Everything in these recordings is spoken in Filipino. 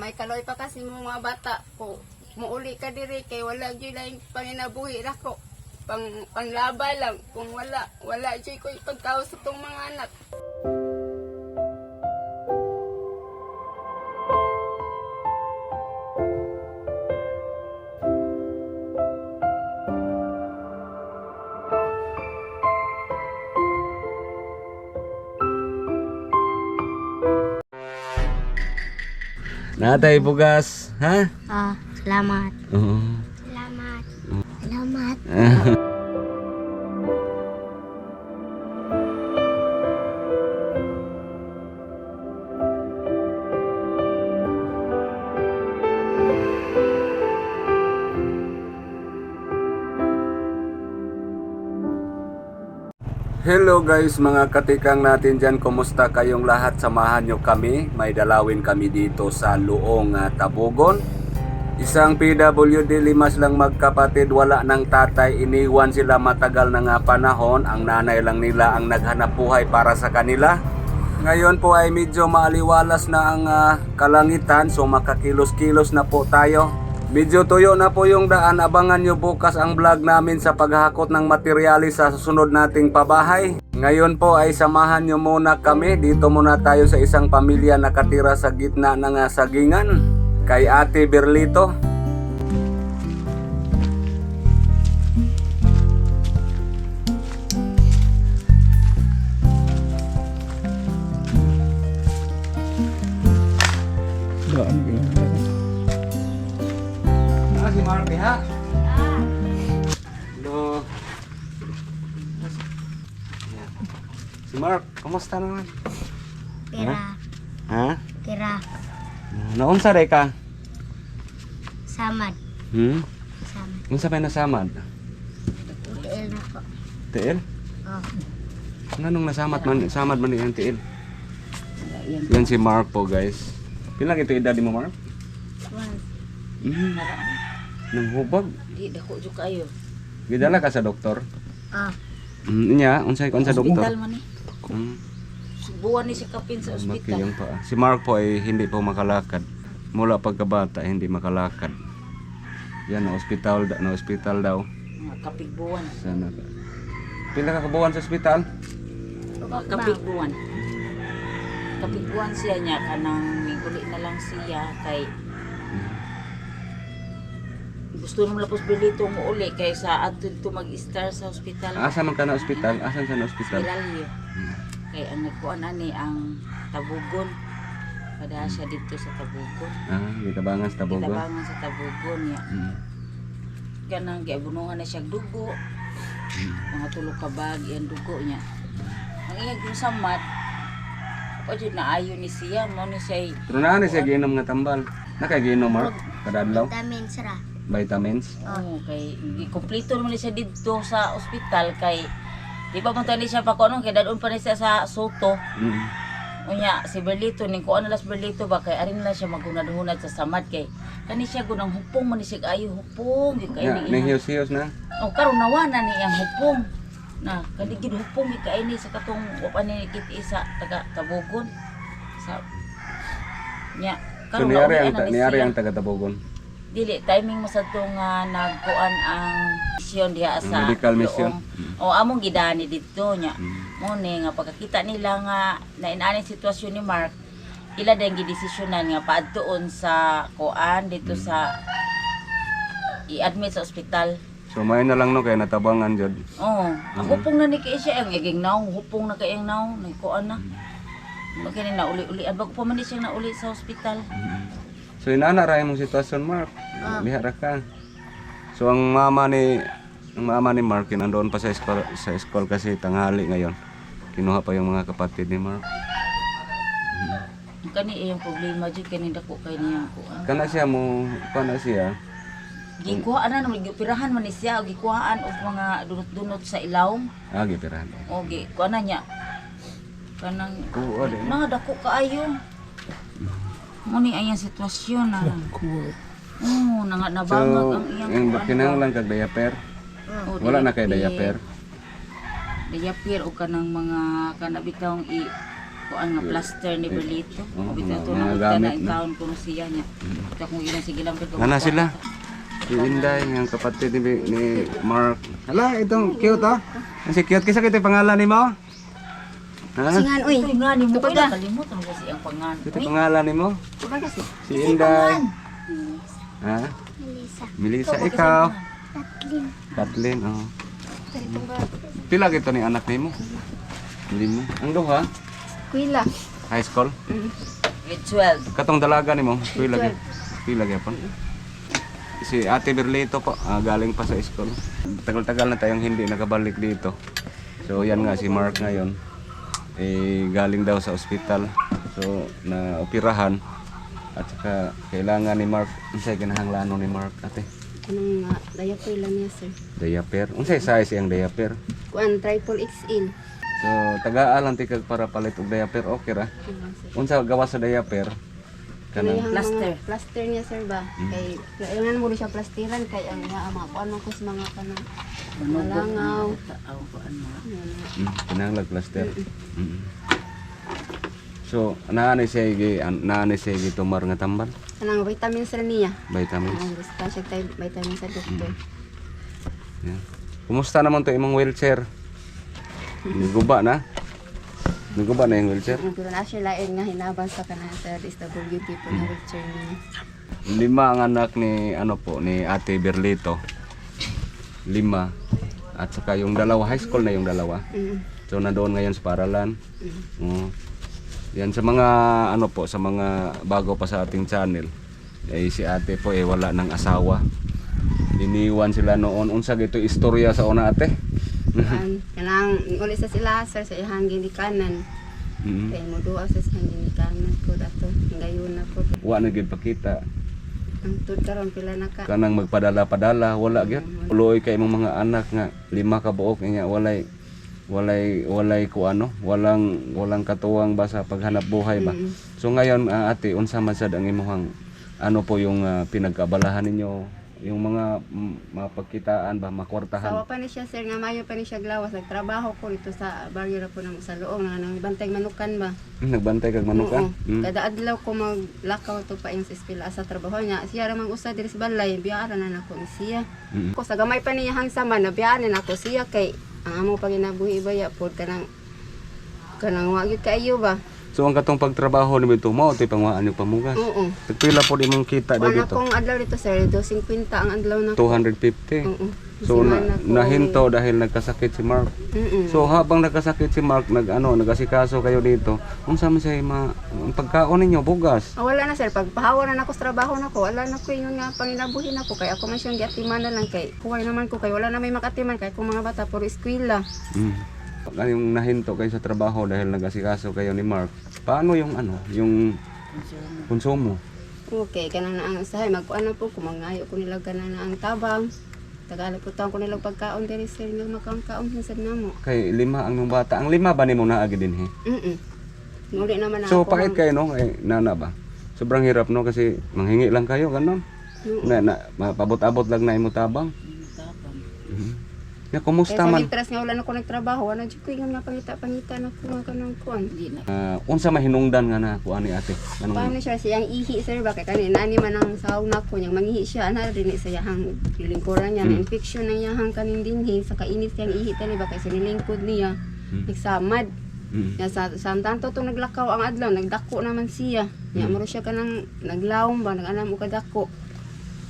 may kaloy pa kasi mga bata ko. Muuli ka diri kay wala gyud laing panginabuhi nako. Panglaba lang kung wala gyud ko ipagkaos sa tong mga anak. Natay bugas, ha? Salamat. Oo. Salamat. Salamat. Hello guys, mga katikang natin dyan, kumusta kayong lahat? Samahan nyo kami, may dalawin kami dito sa Luong, Tabugon. Isang PWD, 5 lang magkapatid, wala ng tatay, iniwan sila matagal na nga panahon. Ang nanay lang nila ang naghanap buhay para sa kanila. Ngayon po ay medyo maaliwalas na ang kalangitan, so makakilos-kilos na po tayo. Medyo tuyo na po yung daan. Abangan nyo bukas ang vlog namin sa paghahakot ng materyales sa susunod nating pabahay. Ngayon po ay samahan nyo muna kami. Dito muna tayo sa isang pamilya nakatira sa gitna ng sagingan. Kay Ate Berlito. Si Marky, ha? Hello. Si Mark, kumusta naman? Kira. Ha? Kira. Naunsa rin ka? Samad. Samad. Unsa may nasamad? Tiil na po. Tiil? Oh. Anong nasamad man? Samad man yung tiil? Yan si Mark po guys. Pilang ito edad mo, Mark? One. Nang hubag? Di dako jud kayo. Gidala ka sa doktor? Oh. Inya, unsay kon sa doktor? Hospital man ni. Subuan ni si kapin sa ospital. Makiyang pa. Si Mark po ay hindi po makalakad. Mula pagkabata hindi makalakad. Yan na ospital daw. Mga kapigbuwan. Sana ka. Pila ka kabuwan sa ospital? Mga kapigbuwan. Kapigbuwan siya niya kanang miguli na lang siya kay gusto nung lapos Berlito mo uli kay sa ato dito mag-star sa ospital. Asa man ka na ospital? Asan sa na ospital? Hospitalyo. Kay ang nagkuan ani ang Tabugon. Kada siya dito sa Tabugon. Gitabangan sa Tabugon. Tabangan sa Tabugon niya. Kanang giabunuhan na siya dugo. Mga tulo ka bag ang dugo niya. Ang iyang samad o jud na ayo ni siya mo ni siya. Pero na siya giinom nga tambal. Nakagiinom Mark kada adlaw? Vitamins ra. Vitamins. Oh, kay kompleto naman ni siya dito sa ospital kay di pa man tani siya pa kuno kay dadon pa ni siya sa Soto. Unya si Berlito ning kuan las Berlito ba kay arin na siya maghunad-hunad sa samad kay kani siya gunang hupong man ni siya ayo hupong di kay ni. Ning hiyos na. Oh karon nawana ni ang hupong. Na kani gid hupong ni kay ni sa katong wa ni kit isa taga Tabugon. Sa nya So niyari ang taga Tabugon. Dili timing mo sa tong nagkuan ang mission diha sa medical mission. O among gidani dito nya. Mo ni nga pagkakita nila nga nainani sitwasyon ni Mark, ila dayang gidesisyonan nga paadtuon sa kuan dito sa i-admit sa ospital. So may na lang no kay natabangan jud. Oh, ang hupong na ni kay siya ang iging naw, hupong na kay ang naw, nay kuan na. Magkani na uli-uli bago pa man siya na uli sa ospital. So inana ra imong sitwasyon Mark. Liha ra ka. So ang mama ni Mark nandoon pa sa school kasi tanghali ngayon. Kinuha pa yung mga kapatid ni Mark. Kani iyang problema jud kani dako kay niyang kuan. Kana siya. Gikuhaan na naman, gipirahan man ni siya, o gikuhaan og mga dunot-dunot sa ilawom. Gipirahan. O gikuhaan na niya. Kanang, Oo, di. dako kaayo. Muni ayang sitwasyon na. Oo, nabangag So, ang iyang yung kinahanglan kag diaper. O, Wala na kay diaper. Diaper o kanang mga kanabitawang Kuan nga plaster ni Berlito. Oo, Bitaw to mga na gamit na na. kaon ko siya niya. Ito kung ilan sige lang pero. Nana sila. Si Inday, yung kapatid ni Mark. Hala, itong cute ah. Si cute. Kisa kita pangalan ni mo? Ha? Singan, uy. Ito nga ni mo Tupad kay ka. nakalimutan mo kasi ang pangan. Kita pangalan ni mo? Tupad kasi. Si Inday. Ha? Melissa. Melissa, ikaw. Kathleen. Kathleen, oh. Pila gito ni anak ni mo? Hindi mo. Ang duha? Kuila. High school? Grade 12. Katong dalaga ni mo? Pila gyud. Pila gyapon. Si Ate Berlito po, galing pa sa school. Tagal-tagal na tayong hindi nakabalik dito. So yan nga si Mark ngayon. Galing daw sa ospital. So na-operahan. At saka kailangan ni Mark, unsay kinahanglanon ni Mark ate? Anong daya kuila niya sir? Diaper. Unsay size iyang diaper? Kuan triple XL. So tagaan ti kag para palit og diaper okay ra. Unsa gawa sa diaper? Kanang Plaster. Plaster niya sir ba? Kay kailangan mo rin siya plastiran kay ang mga kuan man ko sa mga kanang malangaw. Aw kuan mo. kinahanglan plaster. So naani siya gi tumar nga tambal, Kanang vitamins ra niya. vitamins. Ang gusto siya tay vitamins sa doktor. Yan. Kumusta naman to imong wheelchair? Naguba na? Naguba na yung wheelchair? Pero na siya lain nga hinabang sa kanang sa DSWD po na wheelchair niya. 5 ang anak ni ano po ni Ate Berlito. 5. At saka yung dalawa high school na yung dalawa. So nandoon ngayon sa paralan. Yan sa mga ano po sa mga bago pa sa ating channel. Si Ate po wala ng asawa. Iniwan sila noon. Unsa gito istorya sa una ate? Kanang uli sa sila sir sa ihang ginikanan. Kay mo duwa sa ihang ginikanan ko dato ngayon na po. Wa na gid pakita. Ang tud karon pila na ka. Kanang magpadala-padala wala gyud. Uloy kay imong mga anak nga 5 ka buok niya walay ko ano, walang katuwang ba sa paghanap buhay ba. So ngayon ate unsa man sad ang imong ano po yung pinagkabalahan ninyo, yung mga mapagkitaan ba, makwartahan? Sawa pa ni siya sir nga mayo pa ni siya glawas nagtrabaho ko dito sa baryo ra po nang sa Luong nga nang bantay manukan ba. Nagbantay kag manukan? Oo. Kada adlaw ko maglakaw to pa yung sa eskwela sa trabaho niya. Siya ra mang usa diri sa balay, biyara na nako ni siya. Ko sa gamay pa niya hang sama na biyaan na nako siya kay ang amo pa ginabuhi baya pod kanang wa gyud kaayo ba. So ang katong pagtrabaho ni bito mo ti pangwaan yung pamugas. Oo. Tagpila po imong kita Wala dito? kong adlaw dito sir, 250 ang adlaw na. 250. Oo. So Simana ko. nahinto dahil nagkasakit si Mark. So habang nagkasakit si Mark, nagasikaso kayo dito. Unsa man say ang pagkaon ninyo bugas? Wala na sir, pagpahawa na nako sa trabaho nako, wala na ko yun nga panginabuhin ako kay ako man siyang giatiman na lang kay kuway naman ko kay wala na may makatiman kay kung mga bata puro eskwela. Yung nahinto kayo sa trabaho dahil nagasikaso kayo ni Mark. Paano yung yung konsumo? Okay, kanang na ang usahay magkuan na po kumangayo ko nila ganan na ang tabang. Tagalog po taon ko nila pagkaon diri sir nga makaon hinsad namo. Kay 5 ang mga bata. Ang 5 ba nimo naagi din he? Muli naman So ako. pakit kayo no kay nana ba? Sobrang hirap no kasi manghingi lang kayo ganon. Mapabot-abot lang na imo tabang. Ya kumusta Kaya sa man? litras nga wala na ko nagtrabaho, wala jud ko yung nga pangita na ko nga kanang kuan. Unsa mahinungdan nga na kuan ni ate? Paano siya siyang ihi sir ba kay kanina ani man ang sauna ko yang mangihi siya ana rin sa yahang lingkuran niya na infection ng yahang kaning dinhi sa kainit siyang ihi tani ba kay sinilingkod niya nagsamad. Ya sa tanto tong naglakaw ang adlaw nagdako naman siya. Ya mo siya kanang naglawom ba nag-anam og kadako.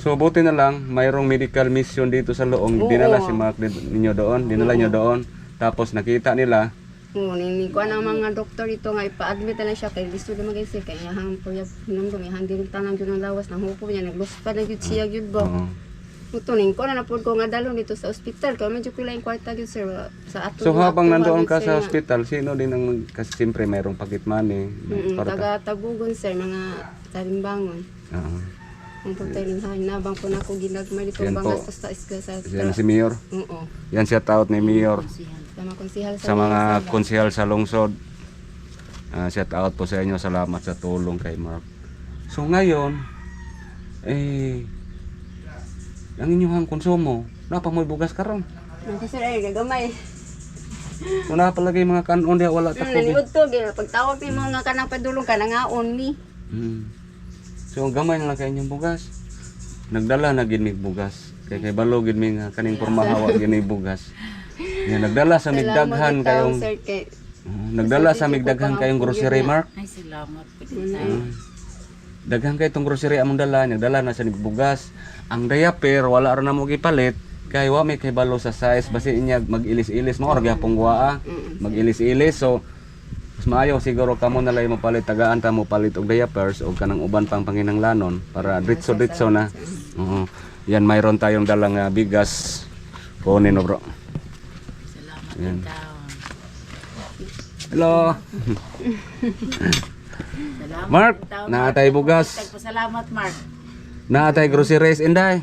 So buti na lang mayroong medical mission dito sa Luong. Dinala si Mark ninyo doon, dinala niyo doon. Tapos nakita nila. Oo, ko ang mga doktor dito nga ipa-admit na siya kay gusto na mag-isip kay yahang puya hinumdum yahang direkta nang jud ang lawas nang hukom niya nagluspa na jud siya jud ba. Mutuning ko na napod ko nga dalon dito sa ospital kay medyo pila yung kwarta jud sir sa ato. So habang nandoon ka sa ospital, sino din ang kasi siyempre mayroong pakitmani para taga Tabugon sir mga talimbangon. Ang pagtaling nabang po na ako ginagmay dito Yan po. bangas sa isla sa. Yan si Mayor. Oo. Yan siya taot ni Mayor. Sama konsihal Sa mga konsehal sa lungsod. Shout out po sa inyo. Salamat sa tulong kay Mark. So ngayon, ang inyong konsumo, napa mo'y bugas karon? Ako sir ay gagamay. Una palagi mga kanon diha wala ta ko. Naniud to, pagtawag ni mga kanang padulong ka nangaon ni. So gamay na lang kay inyong bugas. Nagdala na gid mig bugas. Kay balo gid mi nga kaning pormahawa gid ni bugas. Yan nagdala sa migdaghan kayong sir kay nagdala sa migdaghan kayong grocery Mark. Ay, salamat po din. Daghan kay itong grocery among dala, nagdala na sa bugas. Ang diaper wala ra na mo gipalit kay wa may kay balo sa size basi inya mag-ilis-ilis mo or gyapong waa. Mag-ilis-ilis so mas maayo siguro kamo na lang mapalit tagaan ta mo palit og diapers o kanang uban pang panginanglanon para ditso-ditso na. Oo. Yan mayroon tayong dalang bigas. Kunin no bro. Salamat Yan. din taon. Hello. Salamat Mark, din taon, naatay bugas. Salamat, Mark. Naatay groceries inday.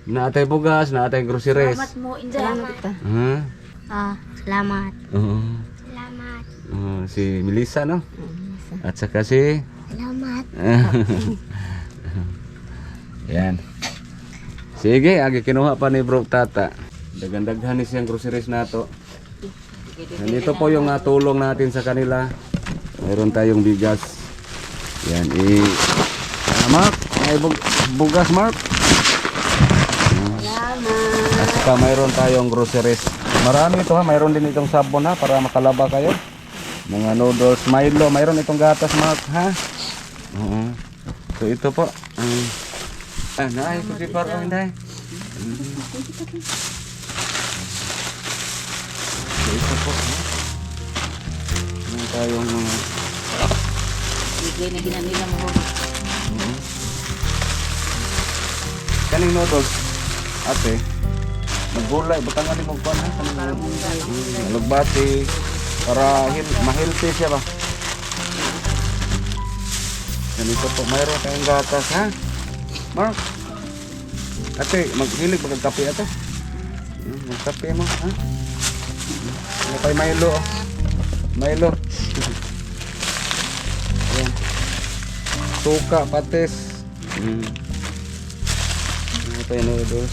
Naatay bugas, naatay groceries. Salamat mo, Inday. salamat ta. Salamat. Oo. Salamat. Si Melissa no? At saka si Salamat. Yan. Sige, agi kinuha pa ni Bro Tata. Daghan-daghan ni siyang groceries nato. Nandito po yung tulong natin sa kanila. Mayroon tayong bigas. Yan, Mark, may bugas Mark. Salamat. At saka mayroon tayong groceries. Marami ito ha, mayroon din itong sabon ha para makalaba kayo. Mga noodles, Milo, mayroon itong gatas Mark ha. Oo. So ito po. Naay ko si Parang Inday. So ito po. Meron tayong Bigay na ginanila mo. kaning noodles. Ate, maggulay, batangan mo ko na. Nalugbati para ma-healthy siya ba? Ganito po, mayroon tayong gatas ha. Mark, ate, maghilig magkape ate. Magkape mo ha. Ano kay Milo? Milo. Ayan. Suka, patis. Ano tayo noodles?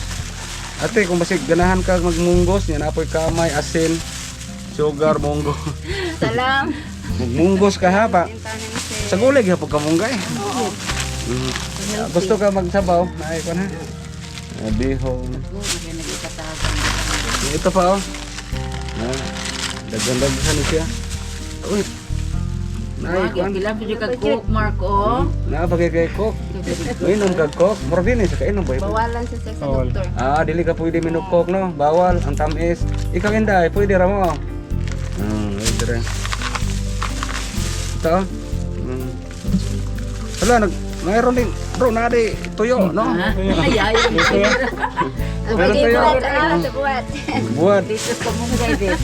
Ate, kung basig ganahan ka magmunggos, yan apoy kamay, asin, sugar, munggo. Salam. Magmunggos ka ha pa. Sa gulay hapon ka munggay. Oo. Gusto ka magsabaw? Naay ko na. Bihong. Kaya nag-ikatagan. Ito pa oh. Daghan-daghan siya. Uy. Naay ko. Kailan po ka cook, Mark, oh. Napagay kay cook. Inom ka cook. Mura din sa kainom ba? Bawalan sa sex doktor. Dili ka pwede minum cook no. Bawal ang tamis. Ikaw Inday, pwede ra mo. Pwede ra. Ito. Hala, mayroon din. Bro, nadi tuyo, no? Ay, ayaw mo. Meron tuyo. Buat. Dito ka mo guys.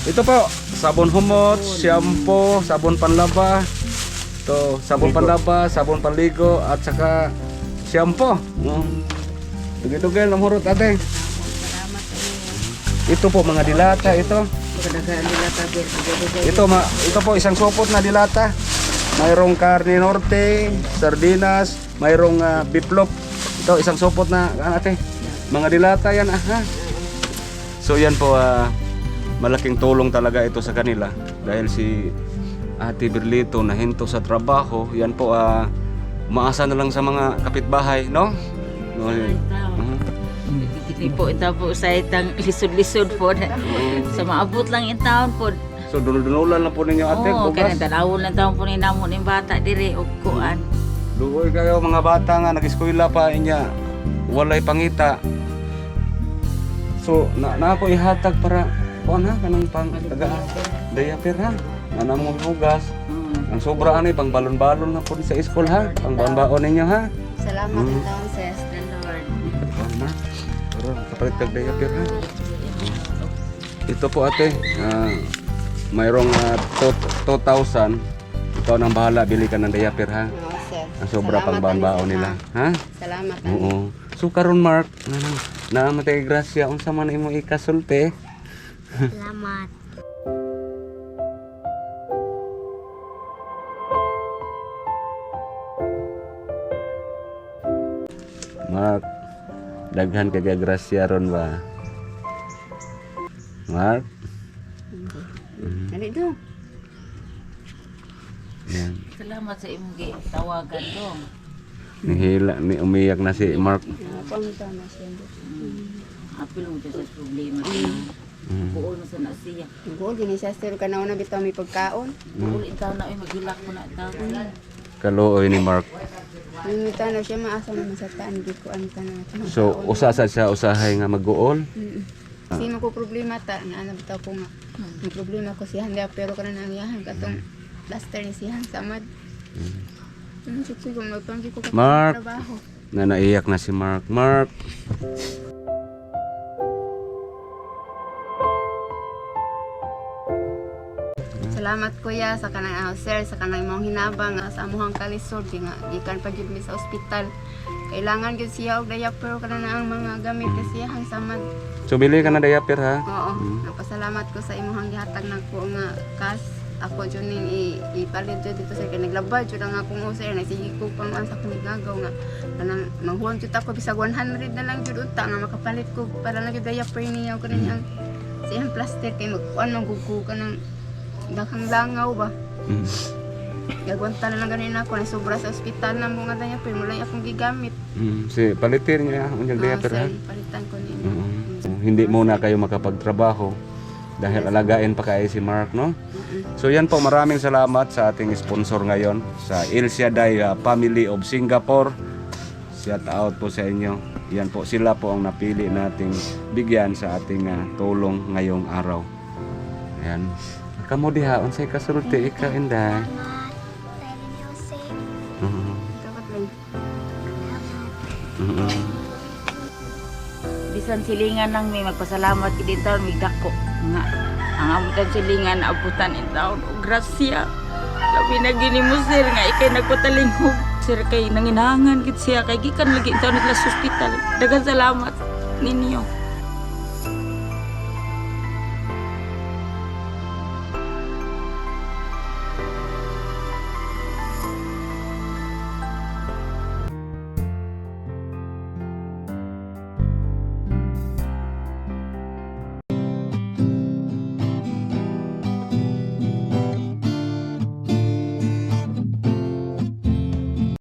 Ito po, sabon humot, shampoo, sabon panlaba. Ito, sabon panlaba, sabon panligo, at saka shampoo. Dugay-dugay lang hurot ate. Ito po mga dilata ito. Ito po isang supot na dilata. Mayroong karne norte, sardinas, mayroong biplop. Ito isang supot na ate. Mga dilata yan ha. So yan po malaking tulong talaga ito sa kanila dahil si Ate Berlito na hinto sa trabaho. Yan po umaasa na lang sa mga kapitbahay, no? Hindi po ito po sa itang lisod-lisod po. Sa maabot lang yung taon po. So dunul-dunulan lang po ninyo ate, Oo, kaya bukas. dalawon lang taon po ni namon yung bata dire o kuan. Luoy kayo mga bata nga nag-eskwela pa inya. Walay pangita. So na po ihatag para kuan ha kanang pang taga diaper ha. Nanamong hugas. Ang sobra ani pang balon-balon na po sa school ha. Pang baon-baon ninyo ha. Salamat ng taon sis. Lord. Kuan na. Pero kapalit kag diaper ha. Ito po ate, mayroong 2,000. Ikaw nang bahala, bili ka ng diaper ha. Oo, sis. Ang sobra pang baon-baon nila, ha? Salamat. Oo. So karon Mark, na matay grasya unsa man imo ikasulti? Salamat. Mark, daghan kay grasya ron ba? Mark, dong. Yan. Salamat sa imong tawagan dong. Nihila, umiyak na si Mark. Napunta na siya. Apil mo siya sa problema. Buol mo sa nasiya. Goal, ginisastir ka na una bitaw may pagkaon. Buol itaw na ay maghilak mo na itaw. Kaluoy ni Mark. Nangita na siya, maasa naman sa taan. Di ko ang tanong. So, usa siya usahay nga mag-uol. Kasi mo ko problema ta, nga ano bitaw ko nga. Ang problema ko siya, hindi pero ka na nangyahan katong plaster ni siya samad. Suksig ko, magpanggi ko Mark. trabaho. Na naiyak na si Mark. Mark. Salamat kuya sa kanang sir sa kanang imong hinabang sa amuhang kalisod di nga gikan pa gyud mi sa ospital. Kailangan gyud siya og diaper kana na ang mga gamit ni siya hang samad. So, bili ka na diaper ha? Oo, napasalamat ko sa imong gihatag nako nga kas ako jud ning ipalit jud dito sa kay naglabad jud ang akong user na sige ko pang ang sa kong gagaw nga kanang manghuwang jud ako bisag 100 na lang jud unta nga makapalit ko para na jud diaper niya ko niyang siyang plaster kay magkuan magugo ka ng daghang langaw ba. Gagwanta na lang ganina ako na sobra sa ospital na mga diaper mulay akong gigamit. Si palitir niya ang diaper ha? Sir, palitan ko niya. Hindi muna kayo makapagtrabaho dahil alagain pa kayo si Mark, no? So yan po, maraming salamat sa ating sponsor ngayon sa El Shaddai Family of Singapore. Shout out po sa inyo. Yan po, sila po ang napili nating bigyan sa ating tulong ngayong araw. Ayan. Kamu diha, unsay kasulti ikaw, Inday? Salamat. Pwede niyo safe. Dapat lang. Bisan silingan lang may magpasalamat kay dito may dako nga ang amutan silingan abutan in taon og grasya. Labi na gini mo sir nga ikay nagpatalingog. Sir kay nanginangan gid siya kay gikan lagi in taon nila sa ospital. Daghang salamat ninyo.